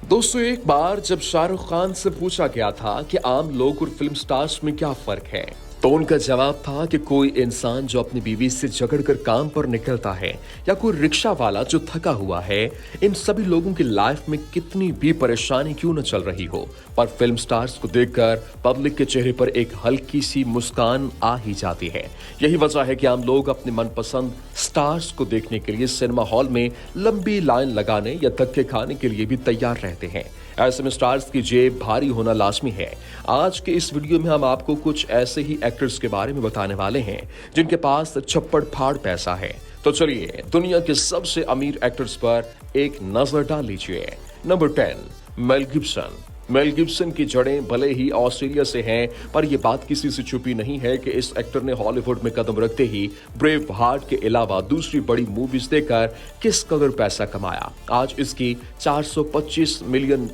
दोस्तों, एक बार जब शाहरुख खान से पूछा गया था कि आम लोग और फिल्म स्टार्स में क्या फर्क है, तो उनका जवाब था कि कोई इंसान जो अपनी बीवी से झगड़कर काम पर निकलता है या कोई रिक्शा वाला जो थका हुआ है, इन सभी लोगों की लाइफ में कितनी भी परेशानी क्यों न चल रही हो, पर फिल्म स्टार्स को देखकर पब्लिक के चेहरे पर एक हल्की सी मुस्कान आ ही जाती है। यही वजह है कि आम लोग अपने मनपसंद स्टार्स को देखने के लिए सिनेमा हॉल में लंबी लाइन लगाने या धक्के खाने के लिए भी तैयार रहते हैं। ऐसे में स्टार्स की जेब भारी होना लाजमी है। आज के इस वीडियो में हम आपको कुछ ऐसे ही एक्टर्स के बारे में बताने वाले हैं जिनके पास छप्पड़ फाड़ पैसा है। तो चलिए दुनिया के सबसे अमीर एक्टर्स पर एक नजर डाल लीजिए। Number 10, Mel Gibson. Mel Gibson की जड़ें भले ही ऑस्ट्रेलिया से हैं, पर यह बात किसी से छुपी नहीं है कि इस एक्टर ने हॉलीवुड में कदम रखते ही ब्रेव हार्ट के अलावा दूसरी बड़ी मूवीज देकर किस कदर पैसा कमाया। आज इसकी $425 मिलियन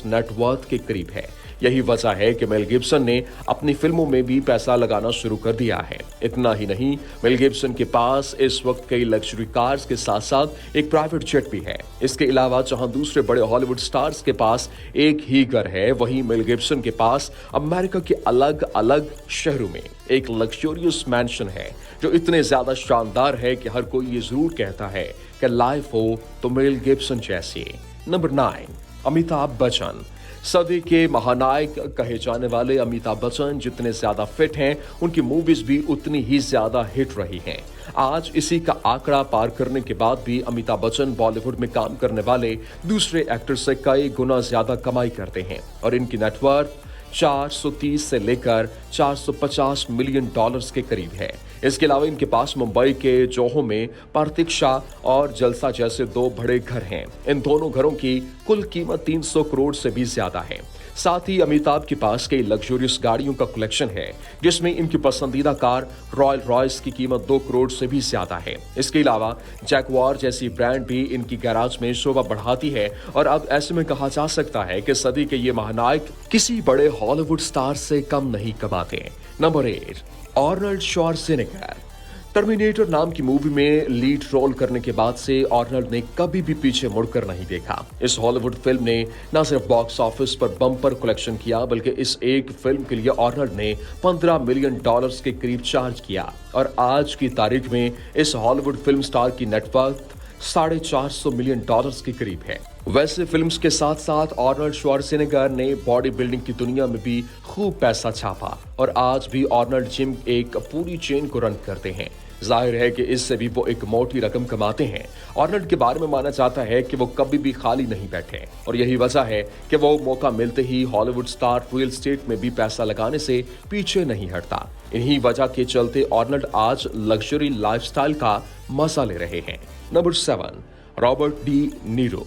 नेटवर्थ के करीब है। यही वजह है कि मेल गिब्सन ने अपनी फिल्मों में भी पैसा लगाना शुरू कर दिया है। इतना ही नहीं, मेल गिब्सन के पास इस वक्त कई लग्जरी कार्स के साथ साथ एक प्राइवेट जेट भी है। इसके अलावा जहां दूसरे बड़े हॉलीवुड स्टार्स के पास एक ही घर है, वहीं मेल गिब्सन के पास अमेरिका के अलग अलग शहरों में एक लग्जरियस मैंशन है जो इतने ज्यादा शानदार है कि हर कोई ये जरूर कहता है कि लाइफ हो तो मेल गिब्सन जैसी। नंबर 9, अमिताभ बच्चन। सदी के महानायक कहे जाने वाले अमिताभ बच्चन जितने ज्यादा फिट हैं, उनकी मूवीज भी उतनी ही ज्यादा हिट रही हैं। आज इसी का आंकड़ा पार करने के बाद भी अमिताभ बच्चन बॉलीवुड में काम करने वाले दूसरे एक्टर से कई गुना ज्यादा कमाई करते हैं और इनकी नेटवर्थ 430 से लेकर $450 मिलियन के करीब है। इसके अलावा इनके पास मुंबई के जोहो में प्रतीक्षा और जलसा जैसे दो बड़े घर हैं। इन दोनों घरों की कुल कीमत 300 करोड़ से भी ज्यादा है। साथ ही अमिताभ के पास कई लग्जरियस गाड़ियों का कलेक्शन है, जिसमें इनकी पसंदीदा कार रॉयल रॉयस की कीमत 2 करोड़ से भी ज्यादा है। इसके अलावा जैगवार जैसी ब्रांड भी इनकी गैराज में शोभा बढ़ाती है और अब ऐसे में कहा जा सकता है कि सदी के ये महानायक किसी बड़े हॉलीवुड स्टार से कम नहीं कमाते। Number 8, Arnold Schwarzenegger. टर्मिनेटर नाम की मूवी में लीड रोल करने के बाद से आर्नल्ड ने कभी भी पीछे मुड़कर नहीं देखा। इस हॉलीवुड फिल्म ने न सिर्फ बॉक्स ऑफिस पर बम्पर कलेक्शन किया, बल्कि इस एक फिल्म के लिए आर्नल्ड ने $15 मिलियन के करीब चार्ज किया और आज की तारीख में इस हॉलीवुड फिल्म स्टार की नेटवर्थ $450 मिलियन के करीब है। वैसे फिल्म्स के साथ साथ आर्नल्ड श्वार्ज़नेगर ने बॉडी बिल्डिंग की दुनिया में भी खूब पैसा छापा और आज भी आर्नल्ड जिम एक पूरी चेन को रन करते हैं। जाहिर है कि इससे भी वो एक मोटी रकम कमाते हैं। आर्नल्ड के बारे में माना जाता है कि वो कभी भी खाली नहीं बैठे और यही वजह है कि वो मौका मिलते ही हॉलीवुड स्टार रियल एस्टेट में भी पैसा लगाने से पीछे नहीं हटता। इन्हीं वजह के चलते आर्नल्ड आज लग्जरी लाइफस्टाइल का मजा ले रहे हैं। Number 7, Robert De Niro.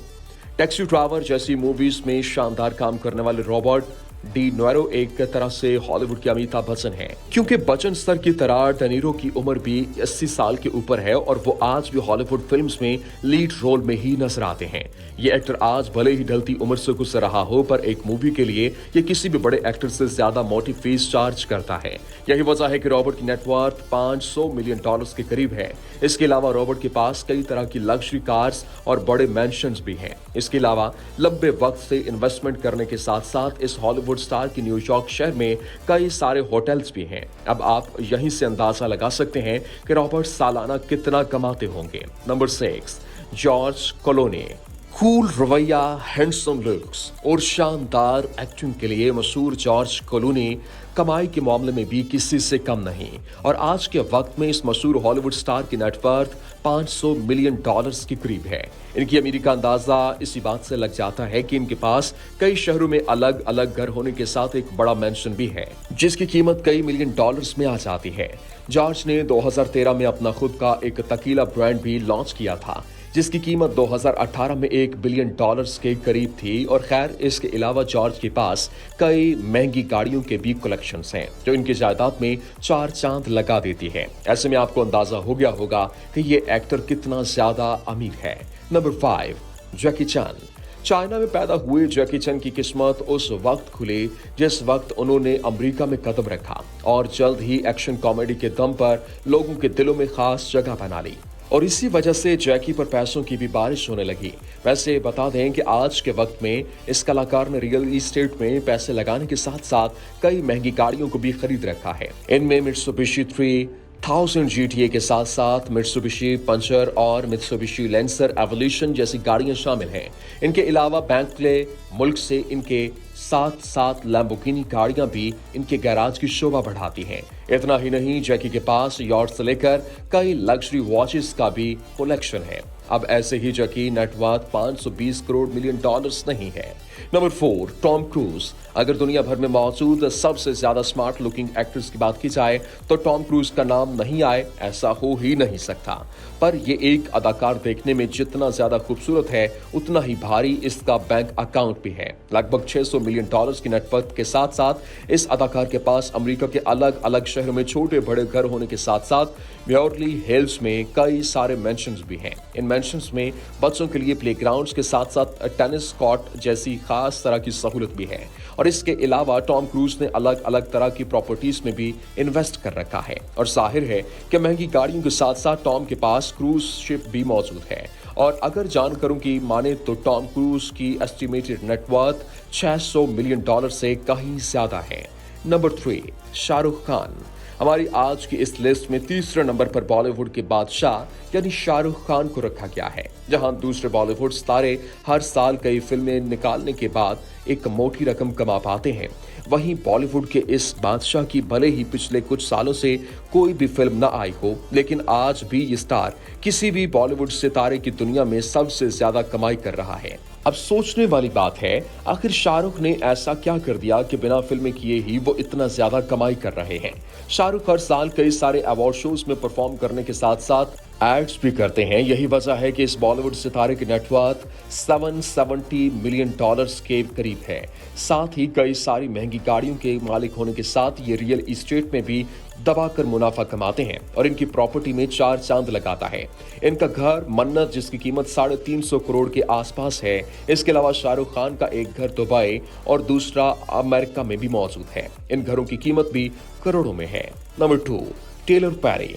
Taxi driver जैसी मूवीज में शानदार काम करने वाले रॉबर्ट डी नीरो एक तरह से हॉलीवुड के अमिताभ बच्चन हैं, क्योंकि बच्चन सर की तरह डी नीरो की उम्र भी 80 साल के ऊपर है और वो आज भी हॉलीवुड फिल्म्स में लीड रोल में ही नजर आते हैं। ये एक्टर आज भले ही ढलती उम्र से गुजर रहा हो, पर एक मूवी के लिए ये किसी भी बड़े एक्टर से ज्यादा मोटी फीस चार्ज करता है। यही वजह है कि रॉबर्ट की नेटवर्थ $500 मिलियन के करीब है। इसके अलावा रॉबर्ट के पास कई तरह की लग्जरी कार्स और बड़े मैंशंस भी हैं। इसके अलावा लंबे वक्त से इन्वेस्टमेंट करने के साथ साथ इस हॉलीवुड स्टार की न्यूयॉर्क शहर में कई सारे होटल्स भी हैं। अब आप यहीं से अंदाजा लगा सकते हैं कि रॉबर्ट सालाना कितना कमाते होंगे। Number 6, George Clooney. कूल रवैया, हैंडसम लुक्स और शानदार एक्टिंग के लिए मशहूर जॉर्ज क्लूनी कमाई के मामले में भी किसी से कम नहीं और आज के वक्त में इस मशहूर हॉलीवुड स्टार की नेटवर्थ $500 मिलियन के करीब है। इनकी अमीरी का अंदाजा इसी बात से लग जाता है कि इनके पास कई शहरों में अलग अलग घर होने के साथ एक बड़ा मैंशन भी है, जिसकी कीमत कई मिलियन डॉलर्स में आ जाती है। जॉर्ज ने 2013 में अपना खुद का एक तकीला ब्रांड भी लॉन्च किया था, जिसकी कीमत 2018 में $1 बिलियन के करीब थी और खैर इसके अलावा जॉर्ज के पास कई महंगी गाड़ियों के भी कलेक्शंस हैं जो इनकी जायदाद में 4 चांद लगा देती है। ऐसे में आपको अंदाजा हो गया होगा कि ये एक्टर कितना ज्यादा अमीर है। नंबर 5, जैकी चैन। चाइना में पैदा हुए जैकी चैन की किस्मत उस वक्त खुली जिस वक्त उन्होंने अमेरिका में कदम रखा और जल्द ही एक्शन कॉमेडी के दम पर लोगों के दिलों में खास जगह बना ली। और इसी वजह से जैकी पर पैसों की भी बारिश होने लगी। वैसे बता दें कि आज के वक्त में इस कलाकार ने रियल एस्टेट में पैसे लगाने के साथ साथ कई महंगी गाड़ियों को भी खरीद रखा है। इनमें मित्सुबिशी 3000 GTA के साथ साथ मित्सुबिशी पंचर और मित्सुबिशी लैंसर एवोल्यूशन जैसी गाड़ियां शामिल हैं। इनके अलावा बेंटले मुल्क से इनके साथ साथ लैम्बोर्गिनी गाड़ियां भी इनके गैराज की शोभा बढ़ाती हैं। इतना ही नहीं, जैकी के पास यॉट से लेकर कई लग्जरी वॉचेस का भी कलेक्शन है। अब ऐसे ही जैकी नेटवर्थ 520 करोड़ मिलियन डॉलर्स नहीं है। Number 4, Tom cruise. अगर दुनिया भर में मौजूद सबसे ज्यादा स्मार्ट लुकिंग एक्टर्स की बात की जाए तो टॉम क्रूज का नाम नहीं आए ऐसा हो ही नहीं सकता। पर ये एक अदाकार देखने में जितना ज्यादा खूबसूरत है उतना ही भारी इसका बैंक अकाउंट भी है। लगभग 600 मिलियन डॉलर्स की नेटवर्थ के साथ साथ इस अदाकार के पास अमेरिका के अलग अलग शहरों में छोटे बड़े घर होने के साथ साथ बेवर्ली हिल्स में कई सारे मेंशंस भी हैं। इन मेंशंस में बच्चों के लिए प्लेग्राउंड्स के साथ साथ टेनिस कोर्ट जैसी खास तरह की सहूलत भी है। और इसके अलावा टॉम क्रूज ने अलग अलग तरह की प्रॉपर्टीज में भी इन्वेस्ट कर रखा है। और जाहिर है कि महंगी गाड़ियों के साथ साथ टॉम के पास क्रूज शिप भी मौजूद है। और अगर जानकारों की माने तो टॉम क्रूज की एस्टिमेटेड नेटवर्थ 600 मिलियन डॉलर से कहीं ज्यादा है। नंबर 3, शाहरुख खान। हमारी आज की इस लिस्ट में तीसरे नंबर पर बॉलीवुड के बादशाह यानी शाहरुख खान को रखा गया है। जहां दूसरे बॉलीवुड सितारे हर साल कई फिल्में निकालने के बाद एक मोटी रकम कमा पाते हैं, वहीं बॉलीवुड के इस बादशाह की भले ही पिछले कुछ सालों से कोई भी फिल्म न आई हो, लेकिन आज भी ये स्टार किसी भी बॉलीवुड सितारे की दुनिया में सबसे ज्यादा कमाई कर रहा है। अब सोचने वाली बात है, आखिर शाहरुख ने ऐसा क्या कर दिया कि बिना फिल्में किए ही वो इतना ज्यादा कमाई कर रहे हैं। शाहरुख हर साल कई सारे अवार्ड शोज में परफॉर्म करने के साथ साथ एड्स भी करते हैं। यही वजह है कि इस बॉलीवुड सितारे की नेटवर्थ 770 मिलियन डॉलर्स के करीब है। साथ ही कई सारी महंगी गाड़ियों के मालिक होने के साथ ये रियल एस्टेट में भी दबाकर मुनाफा कमाते हैं और इनकी प्रॉपर्टी में 4 चांद लगाता है। इनका घर मन्नत जिसकी कीमत 350 करोड़ के आसपास है। इसके अलावा शाहरुख खान का एक घर दुबई और दूसरा अमेरिका में भी मौजूद है। इन घरों की कीमत भी करोड़ों में है। Number 2, Tyler Perry.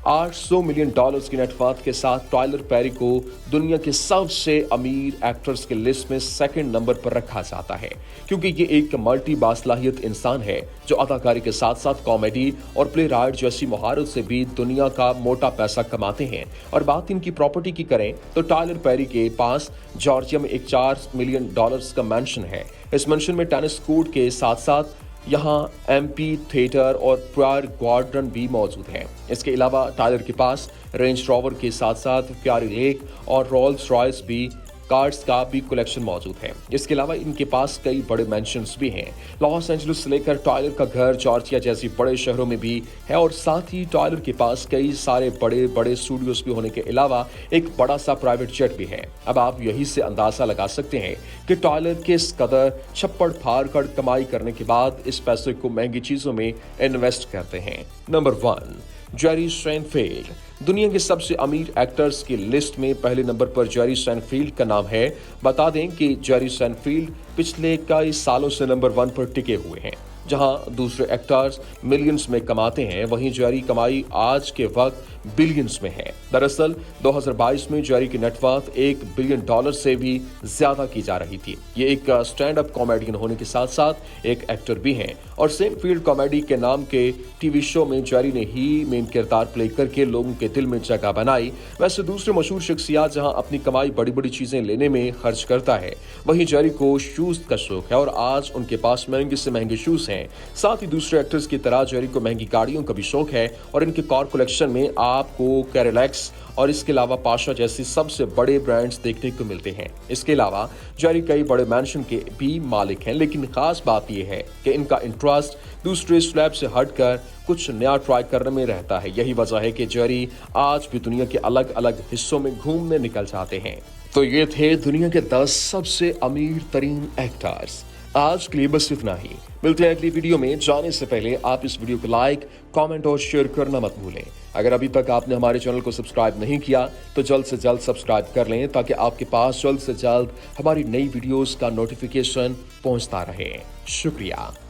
800 million dollars की नेटवर्थ के साथ टाइलर पेरी को दुनिया के सबसे अमीर एक्टर्स के लिस्ट में सेकंड नंबर पर रखा जाता है, क्योंकि ये एक मल्टी बासलाहियत इंसान है जो अदाकारी के साथ साथ कॉमेडी और प्ले राइट जैसी महारत से भी दुनिया का मोटा पैसा कमाते हैं। और बात इनकी प्रॉपर्टी की करें तो टाइलर पेरी के पास जॉर्जिया में एक 4 मिलियन डॉलर्स का मैंशन है। इस मैंशन में टेनिस कोर्ट के साथ साथ यहाँ एम्पी थिएटर और प्रायर गार्डन भी मौजूद है। इसके अलावा टाइलर के पास रेंज रोवर के साथ साथ प्यारी लेक और रोल्स रॉयस भी कार्स का भी कलेक्शन मौजूद है। इसके अलावा इनके पास कई बड़े मेंशंस भी हैं। लॉस एंजलिस से लेकर टाइलर का घर जॉर्जिया जैसी बड़े शहरों में भी है। और साथ ही टाइलर के पास कई सारे बड़े बड़े स्टूडियोज भी होने के अलावा एक बड़ा सा प्राइवेट जेट भी है। अब आप यही से अंदाजा लगा सकते हैं कि टाइलर किस कदर छप्पड़ फाड़ कर कमाई करने के बाद इस पैसे को महंगी चीजों में इन्वेस्ट करते हैं। Number 1, Jerry Seinfeld. दुनिया के सबसे अमीर एक्टर्स की लिस्ट में पहले नंबर पर जेरी सेनफील्ड का नाम है। बता दें कि जेरी सेनफील्ड पिछले कई सालों से नंबर 1 पर टिके हुए हैं। जहां दूसरे एक्टर्स मिलियंस में कमाते हैं, वहीं जेरी कमाई आज के वक्त बिलियंस में है। दरअसल 2022 में जेरी की नेटवर्थ $1 बिलियन से भी ज्यादा की जा रही थी। ये एक स्टैंड अप कॉमेडियन होने के साथ साथ एक एक्टर भी हैं और सेनफील्ड कॉमेडी के नाम के टीवी शो में जेरी ने ही मेन किरदार प्ले करके लोगों के दिल में जगह बनाई। वैसे दूसरे मशहूर शख्सियत जहां अपनी कमाई बड़ी बड़ी चीजें लेने में खर्च करता है, वहीं जेरी को शूज का शौक है और आज उनके पास महंगे से महंगे शूज हैं। साथ ही दूसरे एक्टर्स की तरह जेरी को महंगी गाड़ियों का भी शौक है और इनके कार कलेक्शन में आपको कैरोलेक्स और इसके अलावा पाशा जैसी सबसे बड़े ब्रांड्स देखने को मिलते हैं। इसके अलावा जेरी कई बड़े मैंशन के भी मालिक हैं, लेकिन खास बात यह है कि इनका इंटरेस्ट दूसरे स्लैब से हटकर कुछ नया ट्राई करने में रहता है। यही वजह है कि जेरी आज भी दुनिया के अलग अलग हिस्सों में घूमने निकल जाते हैं। तो ये थे दुनिया के 10 सबसे अमीर तरीन एक्टर्स। आज के लिए बस इतना ही। मिलते हैं अगली वीडियो में। जाने से पहले आप इस वीडियो को लाइक, कमेंट और शेयर करना मत भूलें। अगर अभी तक आपने हमारे चैनल को सब्सक्राइब नहीं किया तो जल्द से जल्द सब्सक्राइब कर लें ताकि आपके पास जल्द से जल्द हमारी नई वीडियोस का नोटिफिकेशन पहुंचता रहे। शुक्रिया।